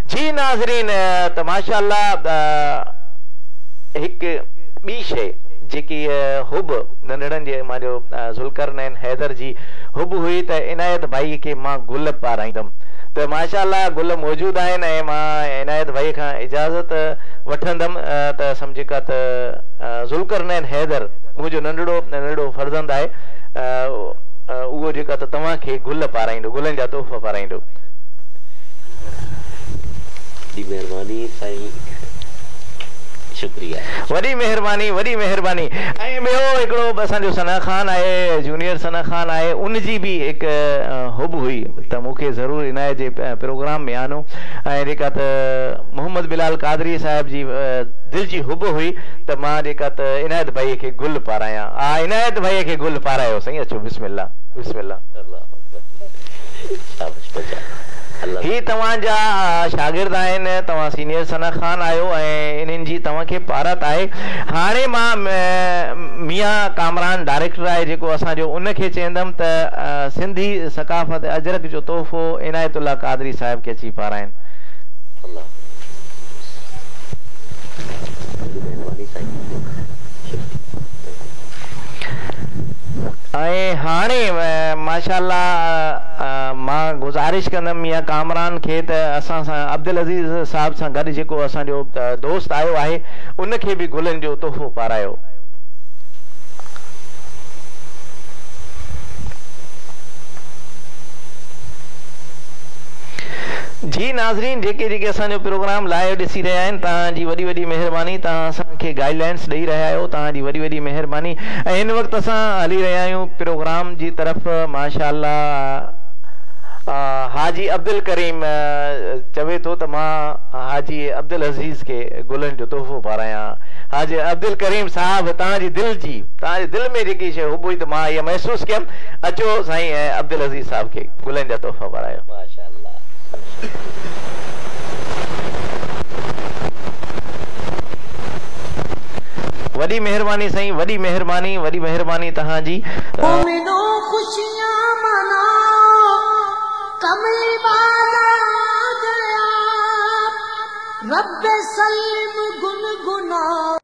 जी नाज़रीन, त माशाअल्लाह हिकु ॿी शइ जेकी हुब नंढड़नि जे मुंहिंजो ज़ुल्करनैन हैदर जी हुब हुई त इनायत भाई खे मां गुल पाराईंदुमि त माशाअल्लाह गुल मौजूदु आहिनि ऐं मां इनायत भाई खां इजाज़त वठंदुमि त सम्झ का त ज़ुल्करनैन हैदर मुंहिंजो नंढड़ो फर्ज़ंद आहे, उहो जेका त तव्हांखे गुल पाराईंदो, गुलनि जा तोहफ़ा पाराईंदो। महिरबानी साईं, शुक्रिया, वॾी महिरबानी, वॾी महिरबानी। ऐं ॿियो हिकिड़ो असांजो सना ख़ान आहे, जूनियर सना ख़ान आहे, उनजी बि हिकु हुब हुई त मूंखे ज़रूरु इनायत जे प्रोग्राम में आनो ऐं जेका त मोहम्मद बिलाल कादरी साहिब जी दिलि जी हुब हुई त मां जेका त इनायत भाई खे गुल पारायां। हा, इनायत भाई खे गुल पारायो साईं, अचो बिस्मिल्लाह बिस्मिल्लाह। ही तव्हांजा शागिर्द आहिनि, तव्हां सीनियर सना ख़ान आहियो ऐं इन्हनि जी तव्हांखे पारत आहे। हाणे मां मियां कामरान डायरेक्टर आहे जेको असांजो, उनखे चवंदुमि त सिंधी सकाफ़त अजरक जो तोहफ़ो इनायतुल्लाह कादरी साहिब खे अची पाराइनि। ऐं हाणे माशाअल्लाह मां गुज़ारिश कंदुमि मियां कामरान खे त असां सां अब्दुल अज़ीज़ साहिब सां गॾु जेको असांजो दोस्त आयो आहे उनखे बि गुलनि जो तोहफ़ो पारायो। जी नाज़रीन, जेके जेके असांजो प्रोग्राम लाइव ॾिसी रहिया आहिनि, तव्हांजी वॾी वॾी महिरबानी, तव्हां असांखे गाइडलाइंस ॾेई रहिया आहियो, तव्हांजी वॾी वॾी महिरबानी। ऐं हिन वक़्तु असां हली रहिया आहियूं प्रोग्राम जी तरफ़। माशाअल्लाह हाजी अब्दुल करीम चवे थो त मां हाजी अब्दुल अज़ीज़ खे गुलनि जो तोहफ़ो पारायां। हाजी अब्दुल करीम साहिब, तव्हांजी दिलि में जेकी शइ हुब हुई त मां इहा महसूसु कयमि। अचो साईं अब्दुल अज़ीज़ साहिब खे गुलनि जा तोहफ़ा पारायो। वॾी महिरबानी साईं, वॾी महिरबानी, वॾी महिरबानी तव्हांजी। खुशियां मनाओ, कमली वाला आ गया, रब्बे सल्लम गुनगुनाओ।